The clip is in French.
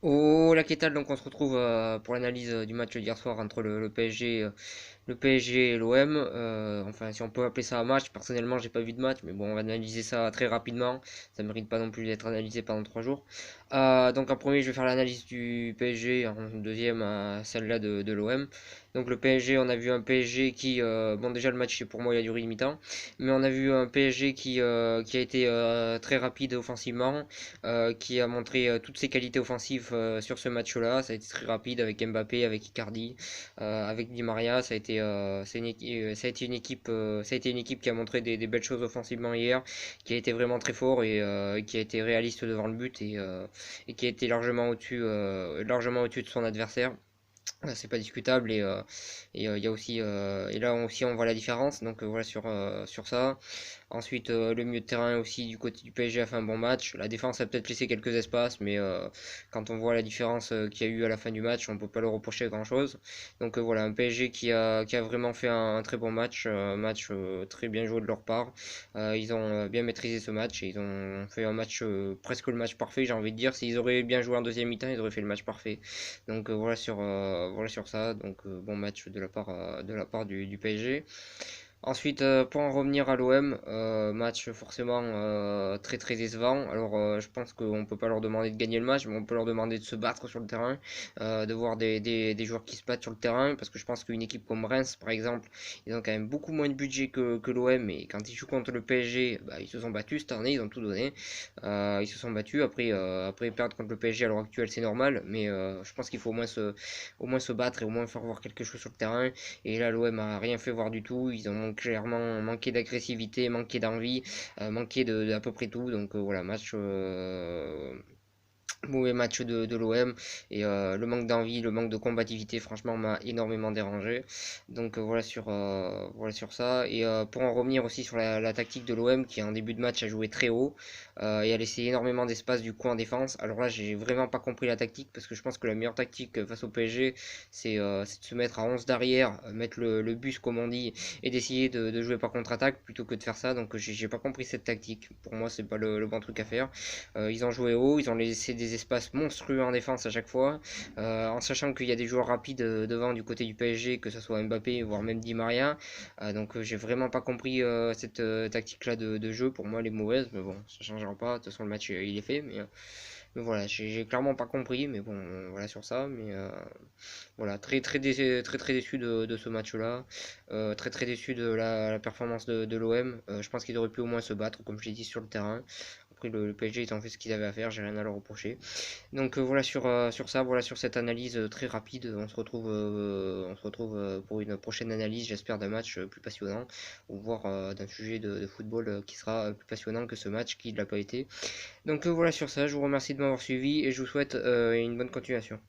Oh la Kétal, donc on se retrouve pour l'analyse du match d'hier soir entre le PSG et l'OM. Enfin, si on peut appeler ça un match, personnellement, j'ai pas vu de match, mais bon, on va analyser ça très rapidement. Ça mérite pas non plus d'être analysé pendant 3 jours. Donc en premier, je vais faire l'analyse du PSG, en deuxième, celle-là de l'OM. Donc le PSG, on a vu un PSG qui, bon déjà le match pour moi il a duré une mi-temps, mais on a vu un PSG qui a été très rapide offensivement, qui a montré toutes ses qualités offensives sur ce match-là. Ça a été très rapide avec Mbappé, avec Icardi, avec Di Maria. Ça a été une équipe, ça a été une équipe qui a montré des belles choses offensivement hier, qui a été vraiment très fort et qui a été réaliste devant le but et qui a été largement au-dessus de son adversaire. C'est pas discutable il y a aussi et là aussi on voit la différence donc voilà sur ça. Ensuite, le milieu de terrain aussi du côté du PSG a fait un bon match. La défense a peut-être laissé quelques espaces, mais quand on voit la différence qu'il y a eu à la fin du match, on peut pas leur reprocher grand-chose. Donc voilà, un PSG qui a vraiment fait un très bon match, un match très bien joué de leur part. Ils ont bien maîtrisé ce match et ils ont fait un match presque le match parfait, j'ai envie de dire. S'ils auraient bien joué en deuxième mi-temps, ils auraient fait le match parfait. Donc voilà sur ça. Donc bon match de la part du PSG. Ensuite, pour en revenir à l'OM, match forcément très très décevant. Alors, je pense qu'on ne peut pas leur demander de gagner le match, mais on peut leur demander de se battre sur le terrain, de voir des joueurs qui se battent sur le terrain, parce que je pense qu'une équipe comme Reims, par exemple, ils ont quand même beaucoup moins de budget que l'OM, et quand ils jouent contre le PSG, bah, ils se sont battus cette année, ils ont tout donné. Ils se sont battus, après perdre contre le PSG à l'heure actuelle, c'est normal, mais je pense qu'il faut au moins se battre et au moins faire voir quelque chose sur le terrain. Et là, l'OM a rien fait voir du tout. Ils ont clairement manqué d'agressivité, manqué d'envie, manqué à peu près tout. Donc voilà, mauvais match de l'OM et le manque d'envie, le manque de combativité, franchement, m'a énormément dérangé. Donc voilà sur ça. Et pour en revenir aussi sur la tactique de l'OM qui en début de match a joué très haut et a laissé énormément d'espace du coup en défense. Alors là, j'ai vraiment pas compris la tactique parce que je pense que la meilleure tactique face au PSG, c'est de se mettre à 11 derrière, mettre le bus comme on dit et d'essayer de jouer par contre-attaque plutôt que de faire ça. Donc j'ai pas compris cette tactique. Pour moi, c'est pas le bon truc à faire. Ils ont joué haut, ils ont laissé des espaces monstrueux en défense à chaque fois, en sachant qu'il y a des joueurs rapides devant du côté du PSG, que ce soit Mbappé, voire même Di Maria. Donc j'ai vraiment pas compris cette tactique-là de jeu. Pour moi, elle est mauvaise, mais bon, ça changera pas. De toute façon, le match il est fait, mais voilà, j'ai clairement pas compris, mais bon, voilà sur ça. Mais voilà, très déçu de ce match-là, très déçu de la performance de l'OM. Je pense qu'ils auraient pu au moins se battre, comme je l'ai dit, sur le terrain. Après, le PSG, ils ont fait ce qu'ils avaient à faire, j'ai rien à leur reprocher. Donc voilà sur ça, voilà sur cette analyse très rapide. On se retrouve pour une prochaine analyse, j'espère, d'un match plus passionnant, ou voire d'un sujet de football qui sera plus passionnant que ce match qui ne l'a pas été. Donc voilà sur ça, je vous remercie de m'avoir suivi et je vous souhaite une bonne continuation.